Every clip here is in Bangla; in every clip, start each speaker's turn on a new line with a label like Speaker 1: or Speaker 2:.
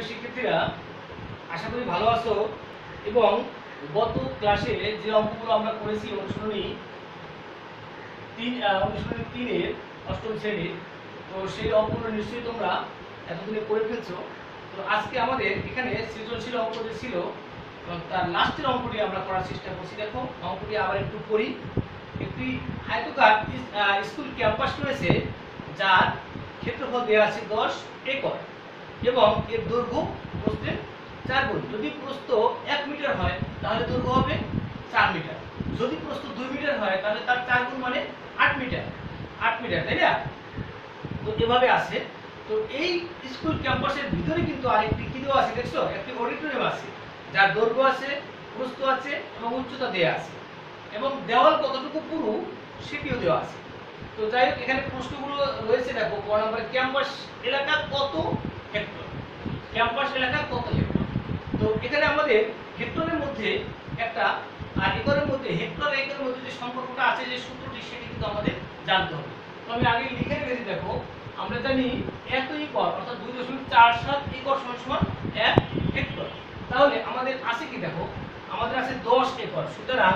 Speaker 1: প্রিয় শিক্ষার্থীরা, আশা করি ভালো আছো এবং গত ক্লাসে যে অঙ্কগুলো আমরা করেছি অনুশীলনী 3-এর অষ্টম শ্রেণীর, তো সেই অঙ্কগুলো নিশ্চয়ই তোমরা এতদিনে করে ফেলছো। তো আজকে আমাদের এখানে সৃজনশীল অঙ্ক যে ছিল তার লাস্টের অঙ্কটি আমরা করার চেষ্টা করছি। দেখো অঙ্কটি আবার একটু করি। একটি আয়তাকার স্কুল ক্যাম্পাস রয়েছে যার ক্ষেত্রফল দেওয়া আছে 10 একর এবং এর দৈর্ঘ্য প্রস্থের 4 গুণ। যদি প্রস্থ 1 মিটার হয় তাহলে দৈর্ঘ্য হবে 4 মিটার। যদি প্রস্থ 2 মিটার হয় তাহলে তার 4 গুণ মানে 8 মিটার। 8 মিটার, তাই না? তো এভাবে আছে। তো এই স্কুল ক্যাম্পাসের ভিতরে কিন্তু আরেকটি কি দেওয়া আছে দেখছো? একটি অডিটোরিয়াম আছে যার দৈর্ঘ্য আছে, প্রস্থ আছে এবং উচ্চতা দেওয়া আছে এবং দেওয়াল কতটুকু পুরু সেটিও দেওয়া আছে। তো যাই হোক, এখানে প্রশ্নগুলো রয়েছে। দেখো ক নম্বরে, ক্যাম্পাস এলাকা কত হেক্টর? ক্যাম্পাস এলাকা কত হেক্টর? তো এখানে আমাদের হেক্টরের মধ্যে একটা আর একরের মধ্যে, হেক্টর আর একরের মধ্যে যে সম্পর্কটা আছে, যে সূত্রটি, সেটি কিন্তু আমাদের জানতে হবে। তো আমি আগে লিখে রেখেছি। দেখো আমরা জানি 1 একর অর্থাৎ 2.47 একর সমান 1 হেক্টর। তাহলে আমাদের আছে কি? দেখো আমাদের আছে 10 একর। সুতরাং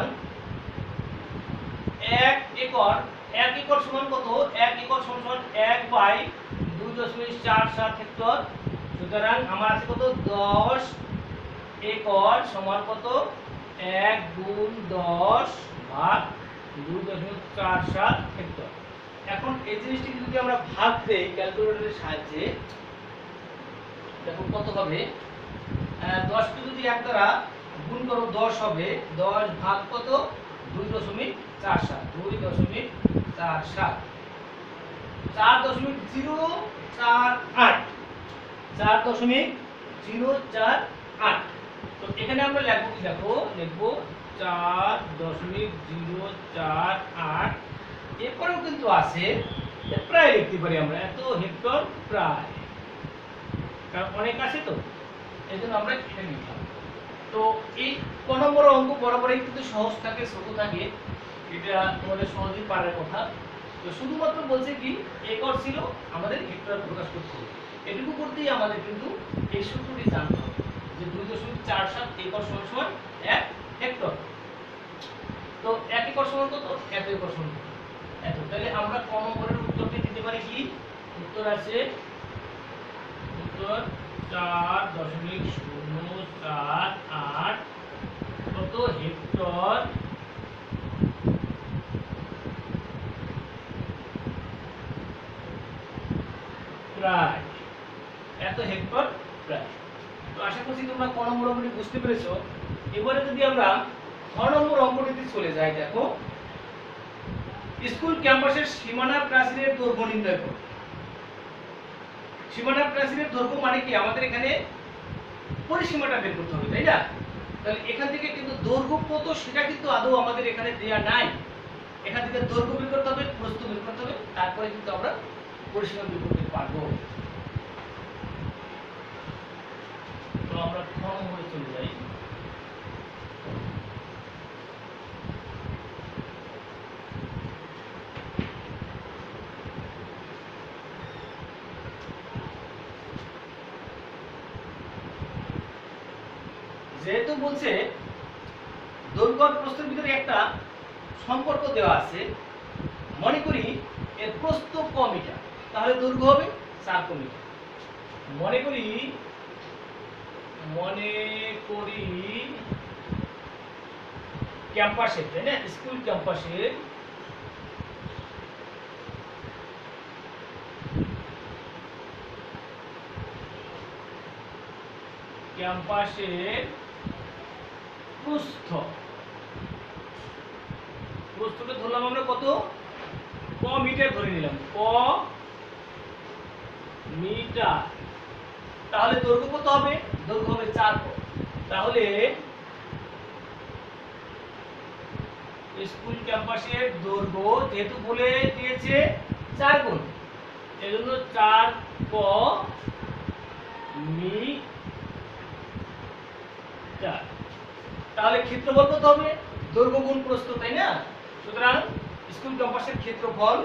Speaker 1: 1 একর, 1 একর সমান কত? 1 একর সমান 1/2.47 হেক্টর। সুতরাং আমার আছে কত? 10 একর সমান কত? 1 গুণ 10 ভাগ 2.47 হেক্টর। এখন এই জিনিসটি যদি আমরা ভাগ দেই ক্যালকুলেটরের সাহায্যে, দেখো কত হবে। 10 কে যদি 1 দ্বারা গুণ করো 10 হবে। 10 ভাগ কত? 2.47, 2.47, 4.048, 4.048। তো এখানে আমরা লিখব কি? দেখো লিখব 4.048। এরপরেও কিন্তু আছে, প্রায় লিখতে পারি আমরা, এত হেক্টর প্রায়, কারণ অনেক আছে তো এই জন্য আমরা এখানে লিখলাম। তো এই ক নম্বর অঙ্ক বরাবরই কিন্তু সহজ থাকে, ছোট থাকে, এটা তোমাদের সহজেই পারার কথা। তো শুধুমাত্র বলছে কি, একর ছিল, আমাদের হেক্টর প্রকাশ করতে হবে। এটুকু করতেই আমাদের কিন্তু এই সূত্রটি জানতে হবে যে 2.47 একর সমান 1 হেক্টর। তো 1 একর সমান কত? 1 একর সমান এত। তাহলে আমরা ক নম্বরের উত্তরটি দিতে পারি কি? উত্তর আছে, উত্তর 4.048 কত হেক্টর প্রায়, এত হেক্টর প্রায়। তো আশা করছি তোমরা ক নম্বর অঙ্কটি বুঝতে পেরেছো। এবারে যদি আমরা খ নম্বর অঙ্কটিতে চলে যাই, দেখো স্কুল ক্যাম্পাসের সীমানা প্রাচীরের দৈর্ঘ্য নির্ণয় করো। সীমানা প্রাচীরের দৈর্ঘ্য মানে কি? আমাদের এখানে পরিসীমাটা বের করতে হবে, তাই না? তাহলে এখান থেকে কিন্তু দৈর্ঘ্য কত সেটা কিন্তু আদৌ আমাদের এখানে দেয়া নাই। এখান থেকে দৈর্ঘ্য বের করতে হবে, প্রস্থ বের করতে হবে, তারপরে কিন্তু আমরা পরিসীমা বের করতে পারবো। তো আমরা খ নম্বরে চলে যাই। যেহেতু বলছে দৈর্ঘ্য আর প্রস্থের ভিতরে একটা সম্পর্ক দেওয়া আছে, মনে করি এর প্রস্থ ক মিটার, তাহলে দৈর্ঘ্য হবে 4 মিটার। মনে করি ক্যাম্পাসের, তাই না, স্কুল ক্যাম্পাসের প্রস্থকে ধরলাম আমরা কত? ক মিটার ধরে নিলাম, ক মিটার। তাহলে দৈর্ঘ্য কত হবে? দৈর্ঘ্য হবে 4 ক। তাহলে স্কুল ক্যাম্পাসের দৈর্ঘ্য যেহেতু বলে দিয়েছে 4 গুণ, এজন্য 4 ক মিটার। তাহলে ক্ষেত্রফল কত হবে? দৈর্ঘ্য গুণ প্রস্থ, তাই না? সুতরাং স্কুল ক্যাম্পাসের ক্ষেত্রফল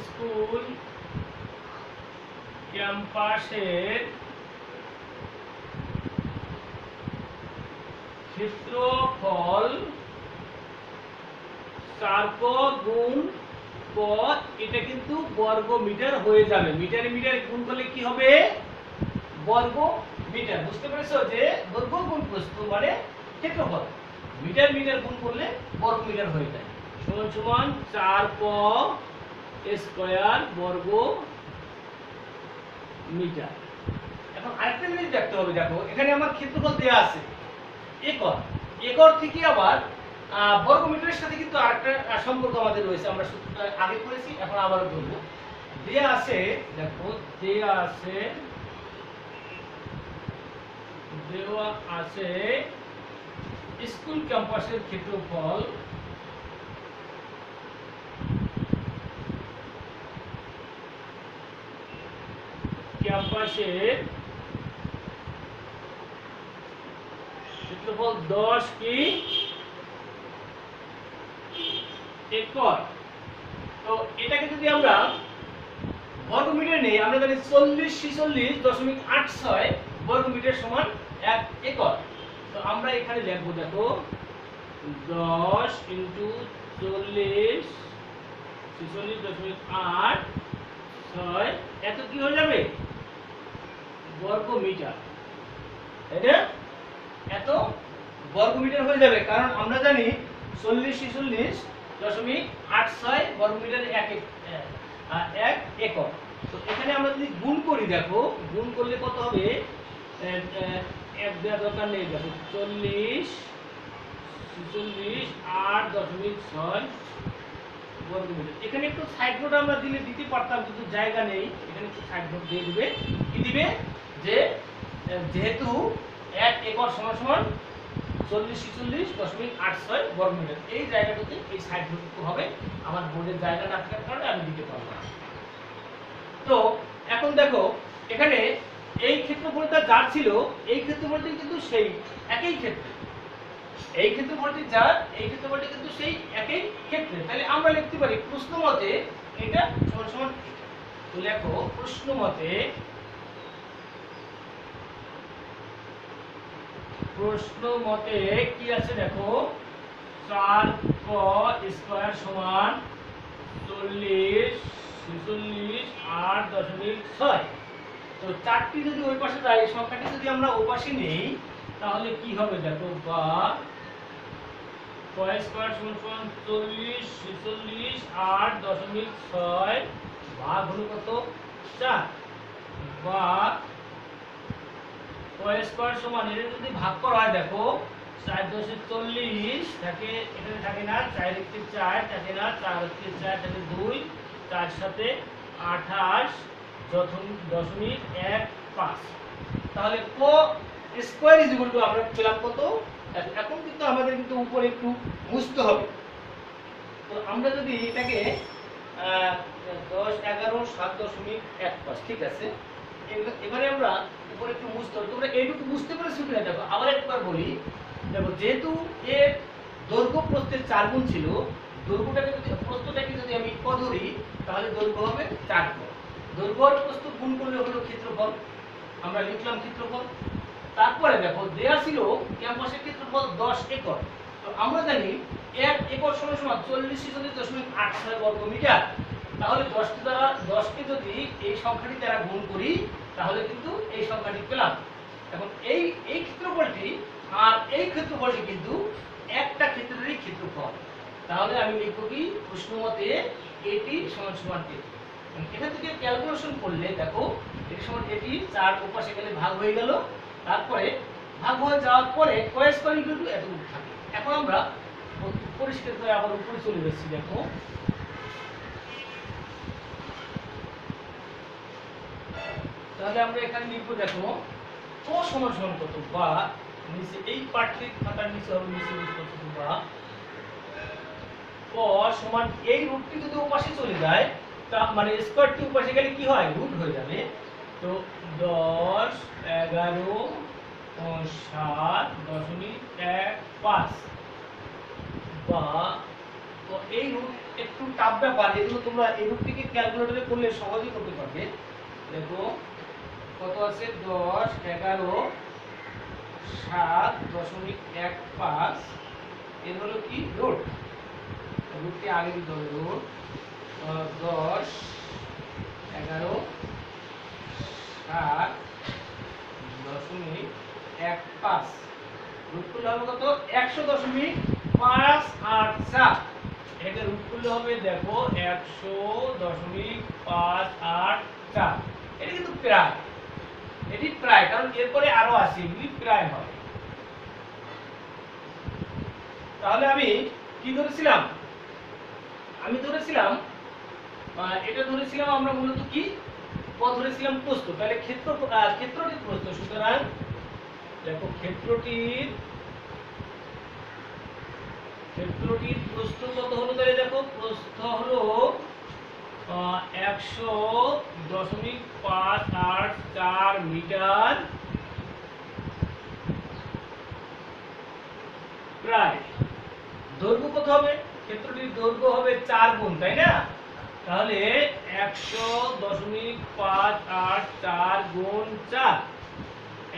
Speaker 1: স্কুল ক্যাম্পাসের ক্ষেত্রফল 4 গুণ ক, এটা কিন্তু বর্গ মিটার হয়ে যাবে। মিটারে মিটার গুণ করলে কি হবে? বর্গ মিটার। বুঝতে পেরেছো যে দৈর্ঘ্য গুণ প্রস্থ মানে ক্ষেত্রফল, মিটার মিটার গুণ করলে বর্গ মিটার হয়ে যায়। সমান সমান 4 ক স্কয়ার বর্গ মিটার। এখন আরেকটা জিনিস দেখতে হবে, দেখো এখানে আমার ক্ষেত্রফল দেয়া আছে একর, একর থেকে আবার বর্গ মিটারের সাথে কিন্তু আরেকটা সম্পর্ক আমাদের রয়েছে, আমরা আগে করেছি, এখন আবারও বলবো। দেয়া আছে, দেখো দেয়া আছে স্কুল ক্যাম্পাসের ক্ষেত্রফল ক্যাম্পাসের ক্ষেত্রফল 10 কি একর। তো এটাকে যদি আমরা বর্গ মিটার নেই, আমরা জানি 4046.86 বর্গ মিটার সমান 1 একর। তো আমরা এখানে লিখবো, দেখো 10 × 40 46.86 এত কি হয়ে যাবে? বর্গ মিটার, তাই না? এত বর্গ মিটার হয়ে যাবে, কারণ আমরা জানি 4046.86 বর্গ মিটার 1 একর। তো এখানে আমরা যদি গুণ করি, দেখো গুণ করলে কত হবে? এক দেওয়ার দরকার নেই, দেখো 4046.86 বর্গ মিটার। এখানে একটু সাইড নোট আমরা দিতে পারতাম, কিন্তু জায়গা নেই, এখানে একটু সাইড নোট দিয়ে দিবে। কি দিবে? যে যেহেতু 1 একর সমান সমান 4046.86 বর্গ মিটার, এই জায়গাটাতে এই সাইড নোট হবে। আমার বোর্ডের জায়গা না থাকার কারণে আমি দিতে পারবো না। তো এখন দেখো এখানে এই ক্ষেত্রফলটা যার ছিল, এই ক্ষেত্রফলটি কিন্তু সেই একই ক্ষেত্রে, এই ক্ষেত্রফলটি যার, এই ক্ষেত্রফলটি কিন্তু সেই একই ক্ষেত্রে। তাহলে আমরা লিখতে পারি প্রশ্ন মতে এটা সমান সমান। তো লেখো প্রশ্ন মতে, প্রশ্ন মতে কি আছে? দেখো 4 ক স্কয়ার সমান 4046.86। তো 4টি যদি ওই পাশে যায়, সংখ্যাটি যদি আমরা ওই পাশে নেই, তাহলে কি হবে? দেখো বা ক স্কয়ার সমান 4046.86 ভাগ হলো কত? 4। বা ক স্কয়ার সমান, এটা যদি ভাগ করা হয়, দেখো 4 × 10 = 40 থাকে, এখানে থাকে না, 4 × 4 থাকে না, 4 × 4 থাকে 2, 4 সাথে 28.15। তাহলে ক স্কয়ার আমরা পেলাম কত? এখন কিন্তু আমাদের কিন্তু উপরে একটু মুছতে হবে। তো আমরা যদি এটাকে 10 11 7.15, ঠিক আছে, এবারে আমরা উপরে একটু মুছতে হবে। তোমরা এইটুকু বুঝতে পেরেছো কিনা দেখো, আবার একবার বলি। দেখো যেহেতু এর দৈর্ঘ্য প্রস্থের 4 গুণ ছিল, দৈর্ঘ্যটাকে যদি, প্রস্থটাকে যদি আমি ক ধরি, তাহলে দৈর্ঘ্য হবে 4 ক। দৈর্ঘ্য আর প্রস্থ গুণ করলে হলো ক্ষেত্রফল, আমরা লিখলাম ক্ষেত্রফল। তারপরে দেখো দেয়া ছিল ক্যাম্পাসের ক্ষেত্রফল 10 একর। তো আমরা জানি 1 একর সমান 4046.86 বর্গ মিটার। তাহলে 10টি দ্বারা, 10কে যদি এই সংখ্যাটি দ্বারা গুণ করি, তাহলে কিন্তু এই সংখ্যাটি পেলাম। এখন এই ক্ষেত্রফলটি আর এই ক্ষেত্রফলটি কিন্তু একটা ক্ষেত্রেরই ক্ষেত্রফল। তাহলে আমি লিখব কি? প্রশ্ন মতে এটি সমান সমান এটি। এখান থেকে ক্যালকুলেশন করলে দেখো এটি সমান এটি, 4 ওপাশে গেলে ভাগ হয়ে গেল, তারপরে ভাগ হয়ে যাওয়ার পরে ক স্কয়ার ইকুয়াল টু এতটুকু থাকে। এখন আমরা পরিষ্কার করে আবার উপরে চলে যাচ্ছি। দেখো তাহলে আমরা এখানে লিখবো, দেখো ক সমান সমান কত? বা নিচে এই পার্টটি খাতার নিচে হবে, নিচে কত? বা ক সমান এই রুটটি যদি ওপাশে চলে যায়, তা মানে স্কয়ারটি ওপাশে গেলে কি হয়? রুট হয়ে যাবে। তো 10 11 7.15 বা এই রুট একটু টাফ ব্যাপার, এগুলো তোমরা এই রুটটিকে ক্যালকুলেটরে করলে সহজেই করতে পারবে। দেখো কত আছে, 10 11 7.15, এর হলো কি রুট, রুটটি আগে দিতে হবে, রুট 10 11 7.15, রুট করলে হবে কত, 100.584। এটাকে রুট করলে হবে দেখো 100.584। এটা কিন্তু প্রায়, এটি প্রায়, কারণ এরপরে আরো আছে, এগুলি প্রায় হবে। তাহলে আমি কি ধরেছিলাম, আমি ধরেছিলাম এটা ধরেছিলাম আমরা মূলত কি ধরেছিলাম, প্রস্থ। তাহলে ক্ষেত্রটির প্রস্থ, সুতরাং দেখো ক্ষেত্রটির প্রস্থ কত হলো, তাহলে দেখো প্রস্থ হলো 100.584 মিটার প্রায়। দৈর্ঘ্য কত হবে, ক্ষেত্রটির দৈর্ঘ্য হবে 4 গুণ, তাই না? তাহলে 100.584 গুণ 4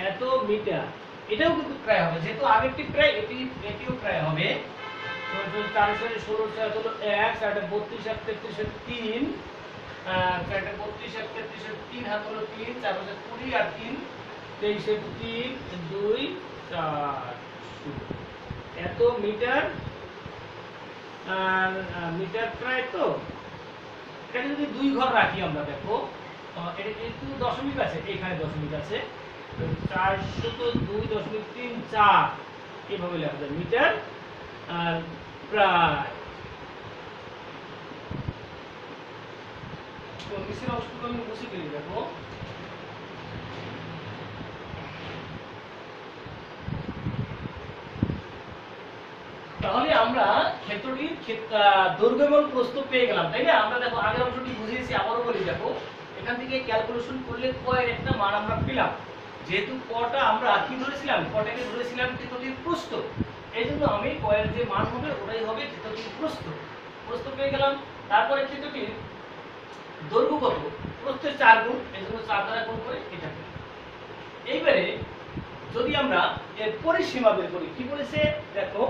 Speaker 1: এত মিটার। এটাও কিন্তু প্রায় হবে, যেহেতু আগেরটি প্রায়, এটিও প্রায় হবে। 4 16 4 হলো 1, 4 32 1 33 3, 4 32 1 33 3 হাত হলো 3, 4 20 আর 3 23 3 2 4 এত মিটার। আর মিটার প্রায়, তো এটা যদি 2 ঘর রাখি আমরা, দেখো এটা কিন্তু দশমিক আছে, এখানে দশমিক আছে, 402.34 এভাবে লেখা যায় মিটার আর প্রায়। তো নিচের অংশটুকু আমি মুছে ফেলি, দেখো তাহলে আমরা ক্ষেত্রটির দৈর্ঘ্য এবং প্রস্থ পেয়ে গেলাম, তাই না? আমরা দেখো আগের অংশটি বুঝিয়েছি, আবারও বলি, দেখো এখান থেকে ক্যালকুলেশন করলে কয়ের একটা মান আমরা পেলাম। যেহেতু কটা আমরা কি ধরেছিলাম, কটাকে ধরেছিলাম ক্ষেত্রটির প্রস্থ, এই জন্য আমি কয়ের যে মান হবে ওটাই হবে ক্ষেত্রটির প্রস্থ। প্রস্থ পেয়ে গেলাম। তারপরে ক্ষেত্রটির দৈর্ঘ্য কত, প্রস্থের 4 গুণ, এই জন্য 4 দ্বারা গুণ করে এটা পেলাম। এইবারে যদি আমরা এর পরিসীমা বের করি, কি বলেছে দেখো,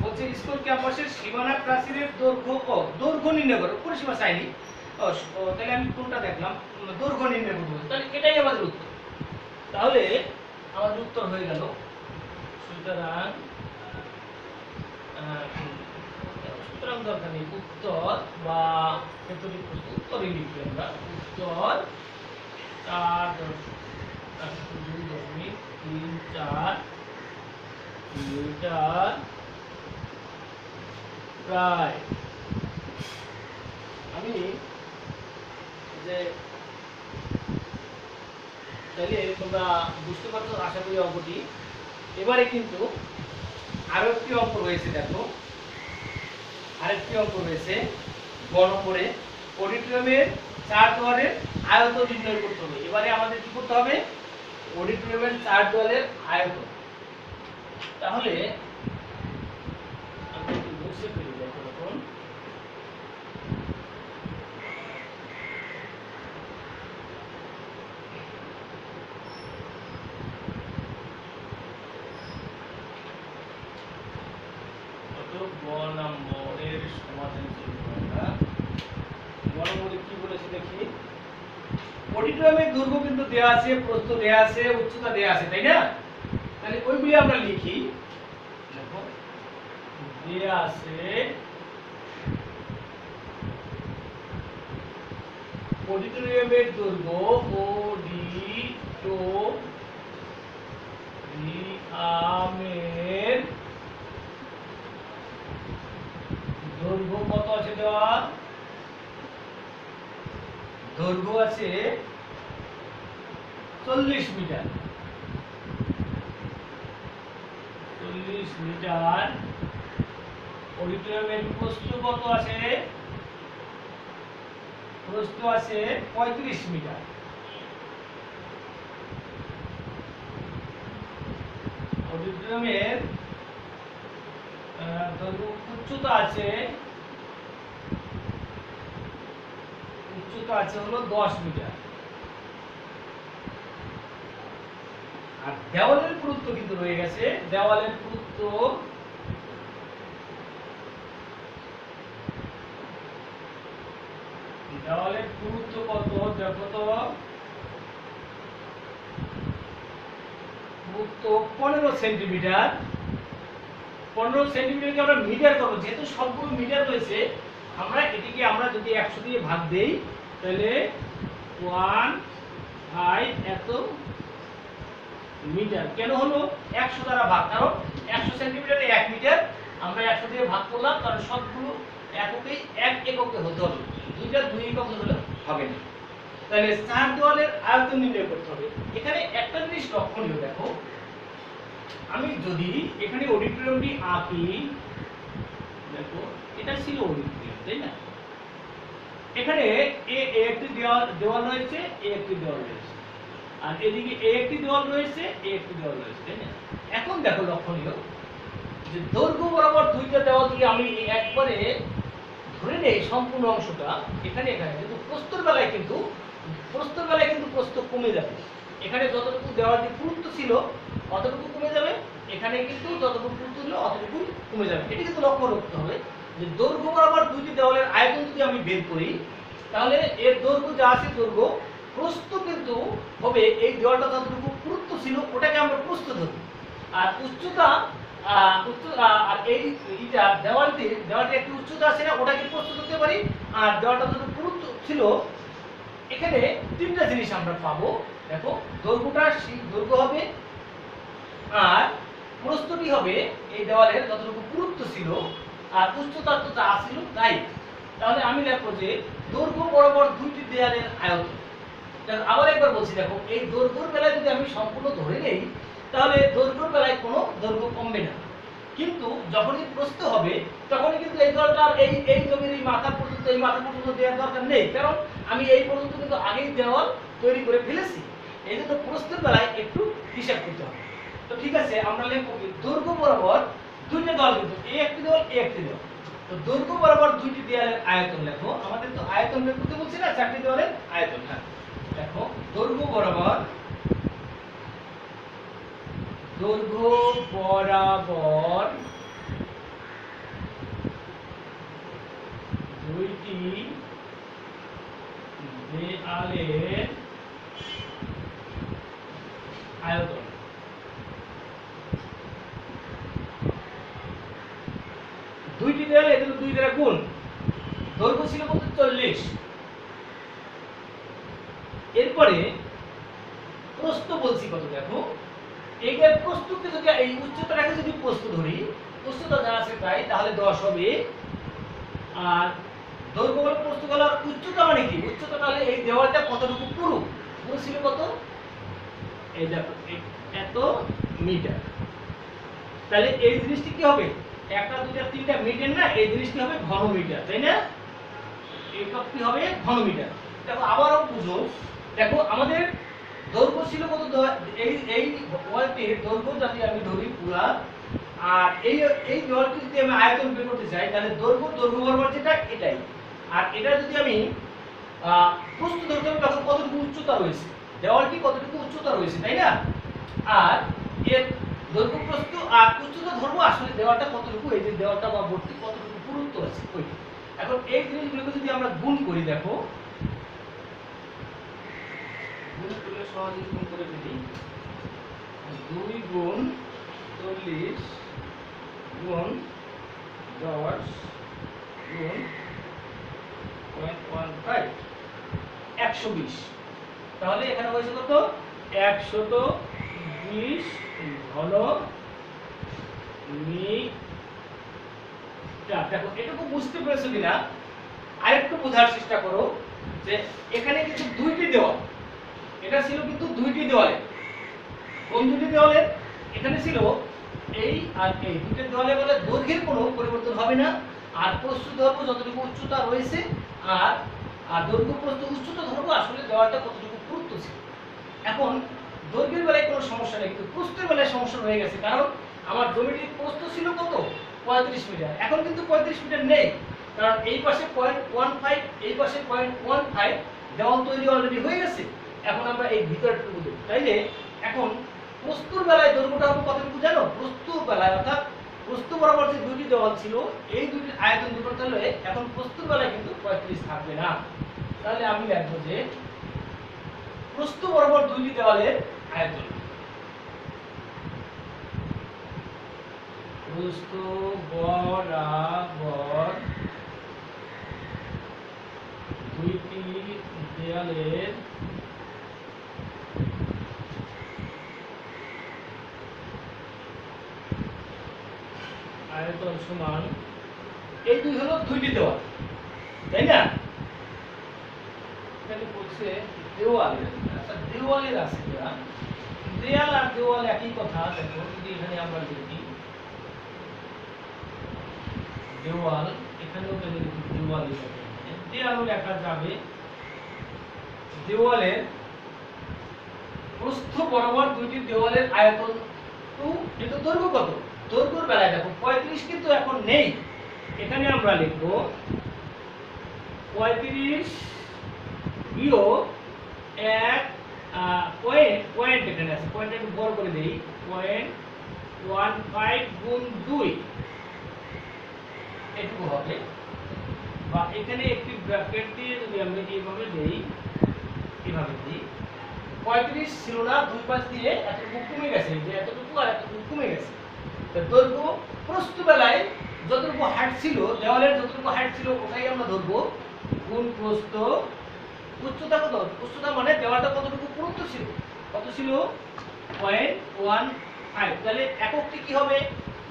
Speaker 1: বলছে স্কুল ক্যাম্পাসের সীমানা প্রাচীরের দৈর্ঘ্য নির্ণয় করো, পরিসীমা চাইনি। তাহলে আমি কোনটা দেখলাম, দৈর্ঘ্য নির্ণয় করবো, তাহলে এটাই আমাদের উত্তর। তাহলে আমাদের উত্তর হয়ে গেল, সুতরাং দরকার নেই, উত্তর বা ক্ষেত্রটির উত্তরই লিখবে আমরা, উত্তর 4.2.34 মিটার প্রায়। আমি যে তাহলে তোমরা বুঝতে পারছো আশা করি অঙ্কটি। এবারে কিন্তু আরো একটি অঙ্ক রয়েছে, দেখো আরেকটি অঙ্ক রয়েছে 9 নম্বরে, অডিটোরিয়ামের 4 দেওয়ালের আয়তন নির্ণয় করতে হবে। এবারে আমাদের কি করতে হবে, অডিটোরিয়ামের 4 দেওয়ালের আয়তন। তাহলে আমি একটু মুছে ফেলি, দেখো এখন নম্বরের সমাধান করব আমরা। 9 নম্বরে কি বলেছে দেখি, অডিটোরিয়ামের দৈর্ঘ্য কিন্তু দেয়া আছে, প্রস্থ দেয়া আছে, উচ্চতা দেয়া আছে, তাই না? তাহলে ওইগুলি আমরা লিখি। দেখো দেয়া আছে অডিটোরিয়ামের দৈর্ঘ্য, অডিটোরিয়ামের দৈর্ঘ্য কত আছে দেওয়া, দৈর্ঘ্য আছে 40 মিটার, 40 মিটার। অডিটোরিয়ামের প্রস্থ কত আছে, প্রস্থ আছে 35 মিটার। অডিটোরিয়ামের দৈর্ঘ্য, উচ্চতা আছে উচ্চতা আছে হলো 10 মিটার। আর দেওয়ালের পুরুত্ব কিন্তু রয়ে গেছে, দেওয়ালের পুরুত্ব কত দেখো তো, পুরুত্ব 15 সেন্টিমিটার। 15 সেন্টিমিটারকে আমরা মিটার করবো, যেহেতু সবগুলো মিটার রয়েছে আমরা এটিকে আমরা যদি 100 দিয়ে ভাগ দেই তাহলে 1/8 এত মিটার। কেন হলো 100 দ্বারা ভাগ? কারণ 100 সেন্টিমিটারে 1 মিটার, আমরা 100 দিয়ে ভাগ করলাম, কারণ সবগুলো এককে 1 এককে হতে হবে, দুইটা 2 একক হলে হবে না। তাহলে চার দেওয়ালের আয়তন নির্ণয় করতে হবে। এখানে একটা জিনিস লক্ষণীয়, দেখো আমি যদি এখানে অডিটোরিয়ামটি আঁকি, দেখো এটা ছিল অডিটোরিয়াম, তাই না? এখানে একটি দেওয়াল রয়েছে, একটি দেওয়াল রয়েছে, আর এদিকে একটি দেওয়াল রয়েছে, একটি দেওয়াল রয়েছে, তাই না? এখন দেখো লক্ষণীয় যে দৈর্ঘ্য বরাবর দুইটা দেওয়াল দিয়ে আমি একবারে ধরে নেই সম্পূর্ণ অংশটা এখানে, কিন্তু প্রস্থের বেলায় কিন্তু প্রস্থ কমে যাবে। এখানে যতটুকু দেওয়ালটি পুরুত্ব ছিল অতটুকু কমে যাবে, এখানে কিন্তু যতটুকু পুরুত্ব ছিল অতটুকু কমে যাবে। এটি কিন্তু লক্ষ্য রাখতে হবে যে দৈর্ঘ্য বরাবর দুইটি দেওয়ালের আয়তন যদি আমি বের করি তাহলে এর দৈর্ঘ্য যা আছে দৈর্ঘ্য, প্রস্থ কিন্তু হবে এই দেওয়ালটা যতটুকু পুরুত্ব ছিল ওটাকে আমরা প্রস্থ ধরি, আর উচ্চতা আর এইটা দেওয়ালটির একটু উচ্চতা আছে না, ওটাকে প্রস্থ ধরতে পারি। আর দেওয়ালটা যতটুকু পুরুত্ব ছিল, এখানে তিনটা জিনিস আমরা পাবো। দেখো দৈর্ঘ্যটা দৈর্ঘ্য হবে, আর প্রস্থটি হবে এই দেওয়ালের যতটুকু পুরুত্ব ছিল, আর উচ্চতা তো যা ছিল তাই। তাহলে আমি লিখবো যে দৈর্ঘ্য বরাবর দুইটি দেওয়ালের আয়তন। আবার একবার বলছি, দেখো এই দৈর্ঘ্যের বেলায় যদি আমি সম্পূর্ণ ধরে নেই তাহলে দৈর্ঘ্যের বেলায় কোনো দৈর্ঘ্য কমবে না, কিন্তু যখনই প্রস্থ হবে তখনই কিন্তু এই দেওয়ালটা এই জমির এই মাথা পর্যন্ত দেওয়ার দরকার নেই, কারণ আমি এই পর্যন্ত কিন্তু আগেই দেওয়াল তৈরি করে ফেলেছি। এই জন্য প্রস্থের বেলায় একটু হিসাব করতে হবে। তো ঠিক আছে, আমরা লিখব দৈর্ঘ্য বরাবর দুইটা দেওয়াল, কিন্তু এই একটি দেওয়াল, এই একটি দেওয়াল। তো দৈর্ঘ্য বরাবর দুইটি দেওয়ালের আয়তন লেখো। আমাদের তো আয়তন বের করতে বলছি না, চারটি দেওয়ালের আয়তন। হ্যাঁ দেখো দৈর্ঘ্য বরাবর দুইটি দেওয়ালের আয়তন। দুইটি দেওয়াল, এগুলো দুই দ্বারা গুণ। দৈর্ঘ্য ছিল কত? 40। এরপরে প্রস্থ বলছি কত, দেখো এইটার প্রস্থকে যদি এই উচ্চতাটাকে যদি প্রস্থ ধরি, উচ্চতা যা আছে তাই, তাহলে 10 হবে। আর দৈর্ঘ্য বল প্রস্থ বল আর উচ্চতা মানে কি? উচ্চতা তাহলে এই দেওয়ালটা কতটুকু পুরু ছিল কত, এই দেখো এত মিটার। তাহলে এই জিনিসটি কি হবে? একটা দুইটা তিনটা মিটার না, এই জিনিসটি হবে ঘন মিটার, তাই না? একক কি হবে? ঘন মিটার। দেখো আবারও বুঝো, দেখো আমাদের দৈর্ঘ্য ছিল কত? এই ওয়ালটির দৈর্ঘ্য যদি আমি ধরি পুরা, আর এই দেওয়ালটি যদি আমি আয়তন বের করতে চাই তাহলে দৈর্ঘ্য বরাবর যেটা এটাই, আর এটা যদি আমি প্রস্থ ধরতে হবে তখন কতটুকু উচ্চতা রয়েছে, দেওয়ালটি কতটুকু উচ্চতা রয়েছে, তাই না? আর এর দৈর্ঘ্য প্রস্থ আর উচ্চতা ধরবো আসলে দেওয়ালটা কতটুকু, এই যে দেওয়ালটা বা ভর্তি কতটুকু পুরুত্ব আছে ওইটা। এখন এই জিনিসগুলোকে যদি আমরা গুণ করি, দেখো গুণ করলে সহজে গুণ করে ফেলি। 2 গুণ 40 গুণ 10 গুণ 0.15 120। তাহলে এখানে হয়েছে কত? 120 ঘন মিটার। দেখো এটুকু বুঝতে পেরেছো কিনা আরেকটু বোঝার চেষ্টা করো যে এখানে কিন্তু দুইটি দেওয়াল, এটা ছিল কিন্তু দুইটি দেওয়ালে। কোন দুটি দেওয়ালে? এখানে ছিল এই আর এই দুটি দেওয়ালে বলে দৈর্ঘ্যের কোনো পরিবর্তন হবে না, আর প্রস্থ ধরবো যতটুকু উচ্চতা রয়েছে, আর আর দৈর্ঘ্য প্রস্থ উচ্চতা ধরবো আসলে দেওয়ালটা কতটুকু পুরুত্ব ছিল। এখন দৈর্ঘ্যের বেলায় কোনো সমস্যা নেই, কিন্তু প্রস্থের বেলায় সমস্যা হয়ে গেছে, কারণ আমার জমিটির প্রস্থ ছিল কত? 35 মিটার। এখন কিন্তু 35 মিটার নেই, কারণ এই পাশে 0.15, এই পাশে 0.15, দেওয়াল তৈরি অলরেডি হয়ে গেছে। এখন আমরা এই ভিতরটুকু দেব। তাইলে এখন প্রস্তুর বেলায় দৈর্ঘ্যটা হবে কতটুকু জানো? প্রস্তুর বেলায় অর্থাৎ প্রস্তু বরাবর যে দুটি দেওয়াল ছিল, এই দুটির আয়তন দুটো তাহলে এখন প্রস্তুর বেলায় কিন্তু 35 থাকবে না। তাহলে আমি লিখব যে প্রস্তু বরাবর দুটি দেওয়ালের আয়তন, প্রস্তু বরাবর দুইটি দেওয়ালের আয়তন সমান, এই দুই হলো দুইটি দেওয়াল, তাই না? এখানে বলছে দেওয়ালের, আচ্ছা দেওয়ালের আছে কিনা? দেয়াল আর দেওয়াল একই কথা। দেখো যদি এখানে আমরা লিখি দেওয়াল, এখানেও যদি লিখি দেওয়াল, দেয়ালও লেখা যাবে। দেওয়ালের প্রস্থ বরাবর দুইটি দেওয়ালের আয়তন টু, কিন্তু দৈর্ঘ্য কত? দৈর্ঘ্যের বেলায় দেখো 35 কিন্তু এখন নেই, এখানে আমরা লিখব 35 বিয়োগ 1 পয়েন্ট, এখানে আছে পয়েন্ট, একটু বড় করে দেই, 0.15 গুণ 2 এটুকু হবে। বা এখানে একটি ব্র্যাকেট দিয়ে যদি আমরা এইভাবে দেই, এইভাবে দিই, 35 ছিল না, 2 পাশ দিয়ে এতটুকু কমে গেছে, যে এতটুকু আর এতটুকু কমে গেছে। দৈর্ঘ্য প্রস্তু বেলায় যতটুকু হাইট ছিল, দেওয়ালের যতটুকু হাইট ছিল ওটাই আমরা ধরবো, গুণ প্রস্থ। উচ্চতা কত? উচ্চতা মানে দেওয়ালটা কতটুকু পুরুত্ব ছিল, কত ছিল? 0.15। তাহলে এককটি কি হবে?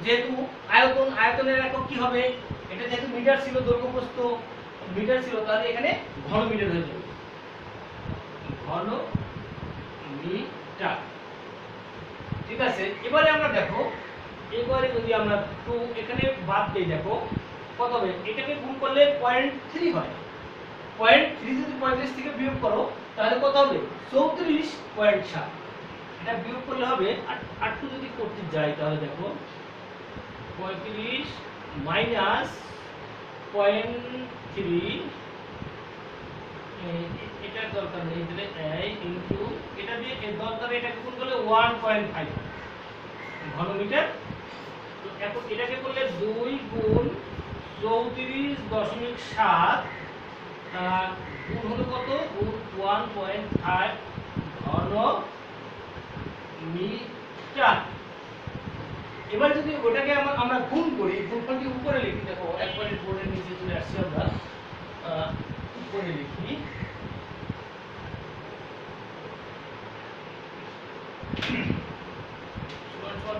Speaker 1: যেহেতু আয়তন, আয়তনের একক কি হবে? এটা যেহেতু মিটার ছিল, দৈর্ঘ্য প্রস্থ মিটার ছিল, তাহলে এখানে ঘন মিটার হয়ে যাবে, ঘন মিটার। ঠিক আছে, এবারে আমরা দেখো, এবারে যদি আমরা 2 এখানে বাদ দেই, দেখো কত হবে? এটাকে গুণ করলে 0.3 হয়। 0.3 যদি 35 থেকে বিয়োগ করো তাহলে কত হবে? 34.7। এটা বিয়োগ করলে হবে 8 যদি করতে যাই তাহলে দেখো 35 মাইনাস 0.3, এটার দরকার নেই, তাহলে এই ইনটু এটা দিয়ে এর দরকার, এটাকে গুণ করলে 1.5 ঘন মিটার। তো এখন এটাকে করলে 2 গুণ 34.7 গুণ হলো কত? গুণ 1.5 ঘন মিটার। এবার যদি ওটাকে আমরা গুণ করি, গুণফলটি উপরে লিখি, দেখো একবারে বোর্ডের নিচে চলে আসছি আমরা, উপরে লিখি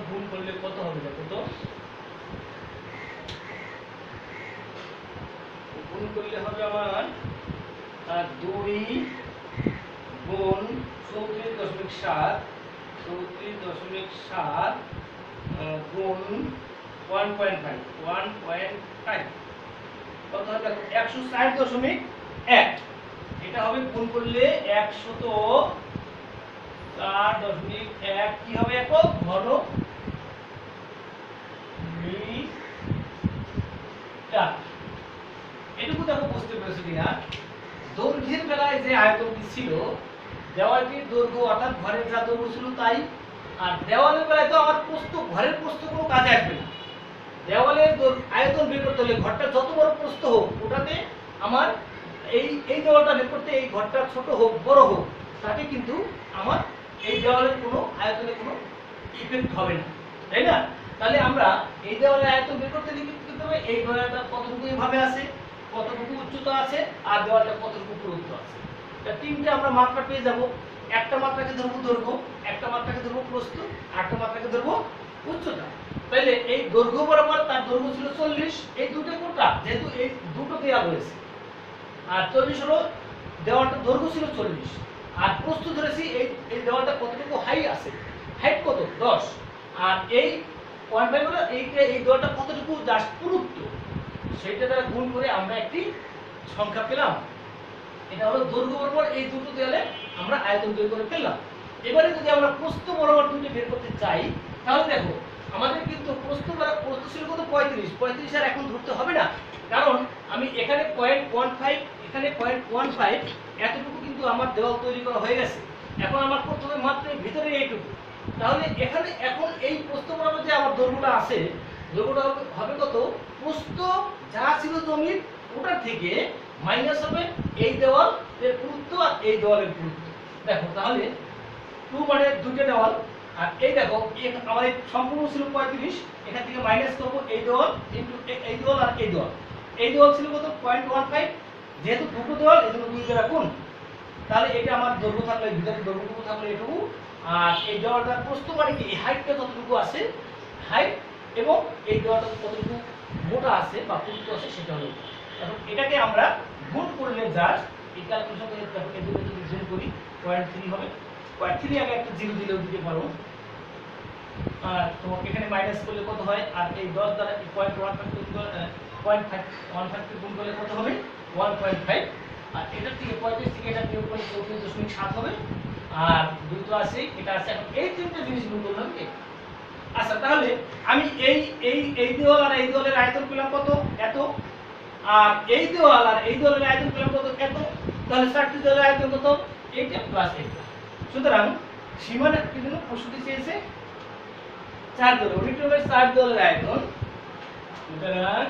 Speaker 1: গুণ করলে কত হবে? দেখো তো গুণ করলে হবে আমার 2 গুণ 34.7 গুণ 1.5 কত হবে? দেখো 160.1। এটা হবে গুণ করলে 104.1 কি হবে? একক ঘন মিটার। এটুকু দেখো বুঝতে পেরেছো কিনা? দৈর্ঘ্যের বেলায় যে আয়তনটি ছিল, দেওয়ালটির দৈর্ঘ্য অর্থাৎ ঘরের যা দৈর্ঘ্য ছিল তাই, আর দেওয়ালের বেলায় তো আমার প্রস্থ, ঘরের প্রস্থ কোনো কাজে আসবে না। দেওয়ালের আয়তন বের করতে হলে ঘরটা যত বড় প্রস্থ হোক, ওটাতে আমার এই দেওয়ালটা বের করতে এই ঘরটা ছোট হোক বড় হোক, তাতে কিন্তু আমার এই দেওয়ালের কোনো আয়তনে কোনো ইফেক্ট হবে না, তাই না? তাহলে আমরা এই দেওয়ালের আয়তন বের করতে লিখে দিতে হবে এই দেওয়ালটা কতটুকু এভাবে আছে, কতটুকু উচ্চতা আছে, আর দেওয়ালটা কতটুকু পুরুত্ব আছে। তা তিনটে আমরা মাত্রা পেয়ে যাব। একটা মাত্রাকে ধরবো দৈর্ঘ্য, একটা মাত্রাকে ধরবো প্রস্থ, আরেকটা মাত্রাকে ধরবো উচ্চতা। তাহলে এই দৈর্ঘ্য বরাবর তার দৈর্ঘ্য ছিল 40, এই দুটো কোনটা? যেহেতু এই দুটো দেওয়া হয়েছে, আর 40 হলো দেওয়ালটার দৈর্ঘ্য ছিল 40, আর প্রস্থ ধরেছি এই দেওয়ালটা কতটুকু হাই আছে, হাইট কত? 10, আর এই 0.5 হলো এই দেওয়ালটা কতটুকু জাস্ট পুরুত্ব, সেইটা দ্বারা গুণ করে আমরা একটি সংখ্যা পেলাম। এটা হলো দৈর্ঘ্য বরাবর এই দুটো দেওয়ালে আমরা আয়তন বের করে ফেললাম। এবারে যদি আমরা প্রস্থ বরাবর দুটো বের করতে চাই, তাহলে দেখো আমাদের কিন্তু প্রস্থ ছিল কত? 35 আর এখন ধরতে হবে না, কারণ আমি এখানে 0.15 এখানে 0.15 এতটুকু কিন্তু আমার দেওয়াল তৈরি করা হয়ে গেছে। এখন আমার করতে হবে মাত্র ভিতরে এইটুকু। তাহলে এখানে এখন এই প্রস্থ বরাবর যে আমার দৈর্ঘ্যটা আছে, দৈর্ঘ্যটা হবে কত? প্রস্থ যা ছিল জমির ওটার থেকে মাইনাস হবে এই দেওয়ালের পুরুত্ব আর এই দেওয়ালের পুরুত্ব। দেখো তাহলে 2 মানে দুইটা দেওয়াল, আর এই দেখো আমার এই সম্পূর্ণ ছিল 35, এখান থেকে মাইনাস করব এই দেওয়াল ইনটু এই দেওয়াল আর এই দেওয়াল। এই দেওয়াল ছিল কত? 0.15, যেহেতু দুটো দেওয়াল এজন্য 2 দ্বারা গুণ। তাহলে এটা আমার দৈর্ঘ্য থাকলে ভিতরে দৈর্ঘ্যটুকু থাকলে এটুকু, আর এই দেওয়ালটার প্রস্থ মানে কি এই হাইটটা যতটুকু আছে হাইট, এবং এই দেওয়ালটা কতটুকু মোটা আছে বা পুরুত্ব আছে সেটা হলো। এখন এটাকে আমরা গুণ করলে জাস্ট এই ক্যালকুলেশন করে দেখো এই দুটো যদি গুণ করি 0.3 হবে। 0.3 আগে একটা 0 দিলেও দিতে পারো। আর তো এখানে মাইনাস করলে কত হয়? আর এই 10 দ্বারা 0.15 গুণ করলে 0.15 কে গুণ করলে কত হবে? 1.5। আর এটার থেকে 35 থেকে এটা বিয়োগ করলে 34.7 হবে। আর দুই তো আছে, এটা আছে। এখন এই তিনটা জিনিস গুণ করলে হবে। আচ্ছা, তাহলে আমি এই দেওয়াল আর এই দেওয়ালের আয়তন পেলাম কত? এত। আর এই দেওয়াল আর এই দেওয়ালের আয়তন পেলাম কত? এত। তাহলে 4টি দেওয়ালের আয়তন কত? এইটা প্লাস এইটা। সুতরাং সীমানা কিন্তু প্রশ্নটি চেয়েছে 4 দেওয়াল, অডিটোরিয়ামের 4 দেওয়ালের আয়তন। সুতরাং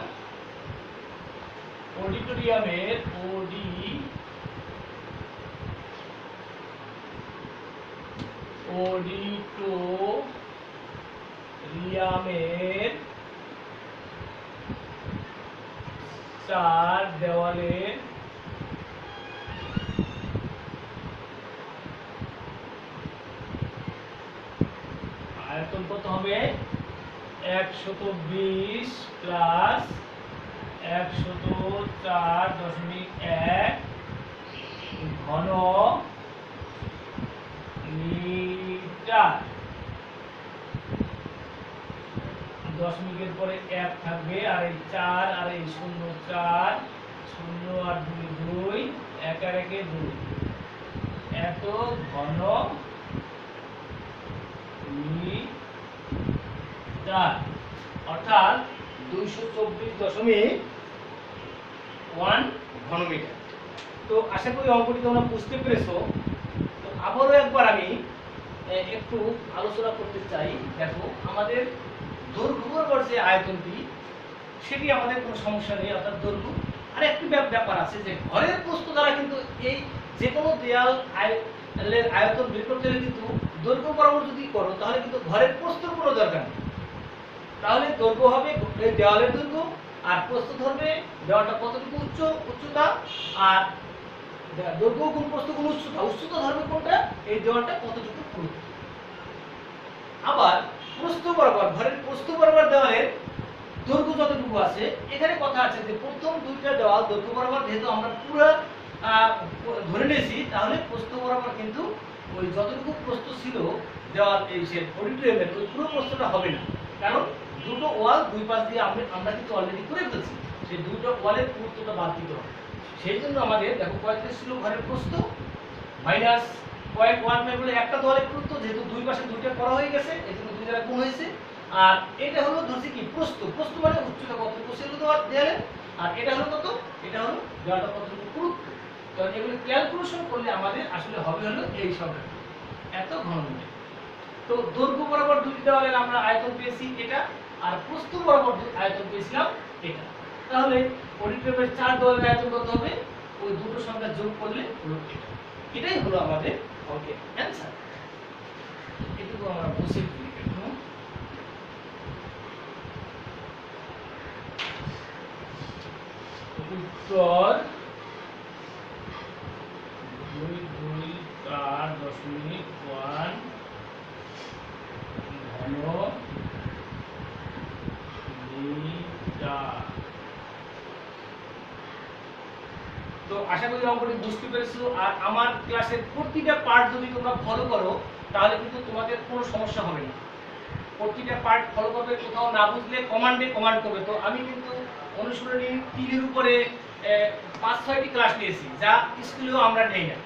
Speaker 1: অডিটোরিয়ামের অডিটোরিয়ামের 4 দেওয়ালের আয়তন কত হবে? 120 প্লাস 104.1 ঘন মিটার। দশমিকের পরে 1 থাকবে, আর এই 4 আর এই 0 4, 0 আর 2 2, 1 আর 1 2, এত ঘন মিটার, অর্থাৎ 224.1 ঘনমিটার। তো আশা করি অঙ্কটি তোমরা বুঝতে পেরেছো। তো আবারও একবার আমি একটু আলোচনা করতে চাই। দেখো আমাদের দৈর্ঘ্য বরাবর যে আয়তনটি, সেটি আমাদের কোনো সমস্যা নেই, অর্থাৎ দৈর্ঘ্য। আর একটি ব্যাপার আছে যে ঘরের প্রস্থ দ্বারা কিন্তু এই যে কোনো দেয়ালের আয়তন বের করতে হলে কিন্তু দৈর্ঘ্য বরাবর যদি করো তাহলে কিন্তু ঘরের প্রস্থের কোনো দরকার নেই। তাহলে দৈর্ঘ্য হবে এই দেওয়ালের দৈর্ঘ্য, আর প্রস্থ ধরবে দেওয়ালটা কতটুকু উচ্চতা, আর দৈর্ঘ্য গুণ প্রস্থ গুণ উচ্চতা ধরবে কোনটা? এই দেওয়ালটা কতটুকু পুরু। আবার প্রস্থ বরাবর, ঘরের প্রস্থ বরাবর দেওয়ালের দৈর্ঘ্য যতটুকু আছে, এখানে কথা আছে যে প্রথম দুইটা দেওয়াল দৈর্ঘ্য বরাবর যেহেতু আমরা পুরো ধরে নিয়েছি, তাহলে প্রস্থ বরাবর কিন্তু ওই যতটুকু প্রস্থ ছিল দেওয়াল এই সে অডিটোরিয়ামের ওই পুরো প্রস্থটা হবে না, কারণ দুটো ওয়াল দুই পাশ দিয়ে আমরা কিন্তু অলরেডি করে ফেলছি। সেই দুটো ওয়ালের পুরুত্বটা বাদ দিতে হবে। সেই জন্য আমাদের দেখো 35 ছিল ঘরের প্রস্থ মাইনাস 0.15 বলে একটা দেওয়ালের পুরুত্ব, যেহেতু দুই পাশে দুইটা করা হয়ে গেছে এজন্য দুই দ্বারা গুণ হয়েছে। আর এটা হলো ধরছি কি প্রস্থ, প্রস্থ মানে উচ্চতা কতটুকু ছিল দেওয়ালে, আর এটা হলো কত? এটা হলো দেওয়ালটা কতটুকু পুরুত্ব। তো এগুলো ক্যালকুলেশন করলে আমাদের আসলে হবে হলো এই সংখ্যাটা, এত ঘনমিটার। তো দৈর্ঘ্য বরাবর দুটি দেওয়ালের আমরা আয়তন পেয়েছি এটা, আর প্রস্থ বরাবর আয়তন পেয়েছিলাম এটা। তাহলে অডিটোরিয়ামের 4 দেওয়ালের আয়তন কত হবে? ওই দুটো সংখ্যা যোগ করলে হলো এটা। এটাই হলো আমাদের অঙ্কের অ্যান্সার। এটুকু আমরা বুঝে দিই একটু। উত্তর 224.1 ঘন মিটার। তো আশা করি অঙ্কটি বুঝতে পেরেছো। আর আমার ক্লাসের প্রতিটা পার্ট যদি তোমরা ফলো করো তাহলে কিন্তু তোমাদের কোনো সমস্যা হবে না। প্রতিটা পার্ট ফলো করবে, কোথাও না বুঝলে কমান্ড করবে। তো আমি কিন্তু অনুশীলনী 3 এর উপরে 5-6টি ক্লাস নিয়েছি, যা স্কুলেও আমরা নেই না।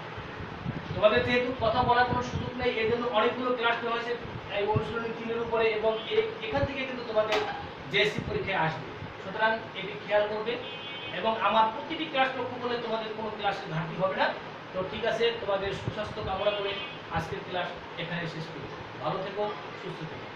Speaker 1: তোমাদের যেহেতু কথা বলার কোনো সুযোগ নেই, এই জন্য অনেকগুলো ক্লাস নেওয়া হয়েছে এই অনুশীলনী 3 এর উপরে, এবং এখান থেকে কিন্তু তোমাদের জেএসসি পরীক্ষায় আসবে। সুতরাং এটি খেয়াল করবে। এবং আমার প্রতিটি ক্লাস লক্ষ্য করলে তোমাদের কোনো ক্লাসের ঘাটতি হবে না। তো ঠিক আছে, তোমাদের সুস্বাস্থ্য কামনা করে আজকের ক্লাস এখানে শেষ করি। ভালো থেকো, সুস্থ থেকো।